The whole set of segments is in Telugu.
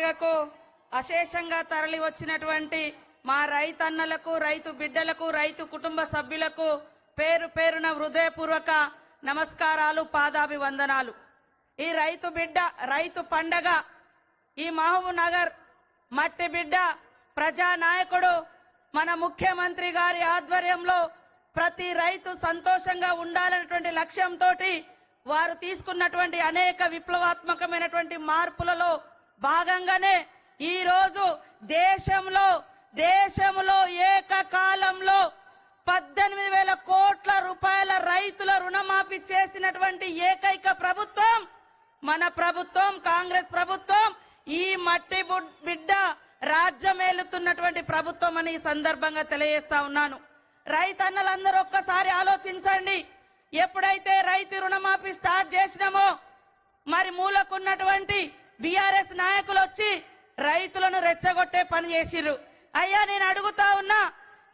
పండుగకు అశేషంగా తరలి వచ్చినటువంటి మా రైతన్నలకు, రైతు బిడ్డలకు, రైతు కుటుంబ సభ్యులకు పేరు పేరున హృదయపూర్వక నమస్కారాలు, పాదాభివందనాలు। ఈ రైతు బిడ్డ, రైతు పండగ, ఈ మహబూబ్ నగర్ మట్టి బిడ్డ, ప్రజానాయకుడు మన ముఖ్యమంత్రి గారి ఆధ్వర్యంలో ప్రతి రైతు సంతోషంగా ఉండాలనేటువంటి లక్ష్యంతో వారు తీసుకున్నటువంటి అనేక విప్లవాత్మకమైనటువంటి మార్పులలో భాగంగానే ఈ రోజు దేశంలో ఏకకాలంలో 18,000 కోట్ల రూపాయల రైతుల రుణమాఫీ చేసినటువంటి ఏకైక ప్రభుత్వం మన ప్రభుత్వం, కాంగ్రెస్ ప్రభుత్వం। ఈ మట్టి బిడ్డ రాజ్యమేలుతున్నటువంటి ప్రభుత్వం అని ఈ సందర్భంగా తెలియజేస్తా ఉన్నాను। రైతన్నలందరూ ఒక్కసారి ఆలోచించండి। ఎప్పుడైతే రైతు రుణమాఫీ స్టార్ట్ చేసినామో మరి మూలకున్నటువంటి బీఆర్ఎస్ నాయకులు వచ్చి రైతులను రెచ్చగొట్టే పని చేసిర్రు। అయ్యా నేను అడుగుతా ఉన్నా,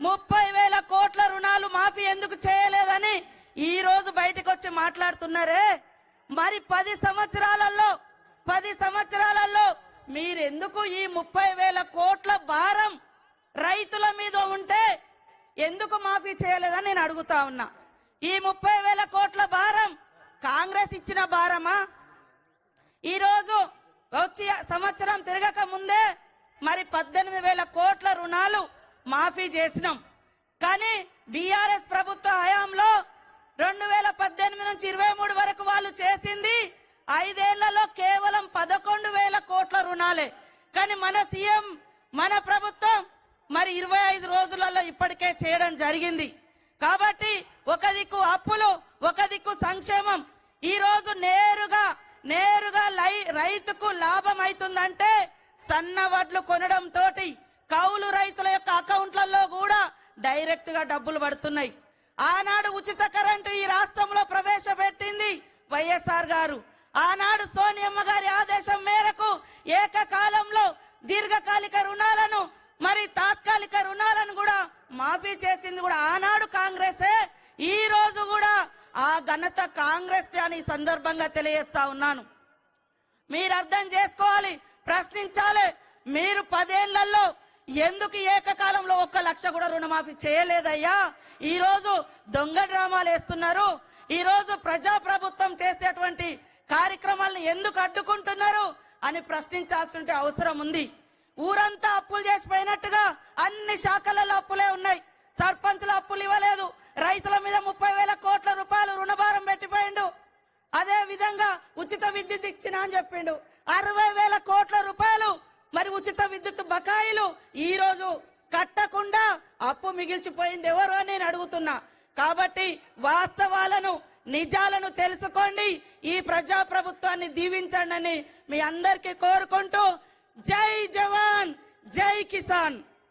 30,000 కోట్ల రుణాలు మాఫీ ఎందుకు చేయలేదని ఈ రోజు బయటకు వచ్చి మాట్లాడుతున్నారే, మరి 10 సంవత్సరాలలో మీరెందుకు ఈ 30,000 కోట్ల భారం రైతుల మీద ఉంటే ఎందుకు మాఫీ చేయలేదని నేను అడుగుతా ఉన్నా। ఈ 30,000 కోట్ల భారం కాంగ్రెస్ ఇచ్చిన భారమా? ఈ రోజు వచ్చి సంవత్సరం తిరగక ముందే మరి 18,000 కోట్ల రుణాలు మాఫీ చేసినాం। కానీ బీఆర్ఎస్ ప్రభుత్వ హయాంలో 2018 నుంచి 23 వరకు వాళ్ళు చేసింది 5 ఏళ్లలో కేవలం 11,000 కోట్ల రుణాలే। కానీ మన సీఎం, మన ప్రభుత్వం మరి 25 రోజులలో ఇప్పటికే చేయడం జరిగింది। కాబట్టి ఒక దిక్కు అప్పులు, ఒక దిక్కు సంక్షేమం। ఈ రోజు నేరుగా రైతుకు లాభం అవుతుందంటే సన్న వడ్లు కొనడం తోటి కౌలు రైతుల యొక్క అకౌంట్లలో కూడా డైరెక్ట్ గా డబ్బులు పడుతున్నాయి। ఆనాడు ఉచిత కరెంటు ఈ రాష్ట్రంలో ప్రవేశపెట్టింది వైఎస్ఆర్ గారు। ఆనాడు సోనియమ్మ గారి ఆదేశం మేరకు ఏకకాలంలో దీర్ఘకాలిక రుణాలను మరి తాత్కాలిక రుణాలను కూడా మాఫీ చేసింది కూడా ఆనాడు కాంగ్రెసే। ఈ రోజు కూడా ఆ ఘనత కాంగ్రెస్ అని సందర్భంగా తెలియజేస్తా ఉన్నాను। మీరు అర్థం చేసుకోవాలి, ప్రశ్నించాలి। మీరు 10 ఏళ్లలో ఎందుకు ఏకకాలంలో 1 లక్ష కూడా రుణమాఫీ చేయలేదయ్యా? ఈ రోజు దొంగ డ్రామాలు వేస్తున్నారు। ఈ రోజు ప్రజాప్రభుత్వం చేసేటువంటి కార్యక్రమాలను ఎందుకు అడ్డుకుంటున్నారు అని ప్రశ్నించాల్సిన అవసరం ఉంది। ఊరంతా అప్పులు చేసిపోయినట్టుగా అన్ని శాఖలలో అప్పులే ఉన్నాయి। సర్పంచుల అప్పులు ఇవ్వలేదు, రైతుల మీద 30,000 కోట్ల రూపాయలు రుణభారం పెట్టిపోయిండు। అదే విధంగా ఉచిత విద్యుత్ ఇచ్చినా అని చెప్పిండు, 60,000 కోట్ల రూపాయలు మరి ఉచిత విద్యుత్ బకాయిలు ఈ రోజు కట్టకుండా అప్పు మిగిల్చిపోయింది ఎవరు అని నేను అడుగుతున్నా। కాబట్టి వాస్తవాలను, నిజాలను తెలుసుకోండి, ఈ ప్రజా ప్రభుత్వాన్ని దీవించండి అని మీ అందరికీ కోరుకుంటూ జై జవాన్, జై కిసాన్।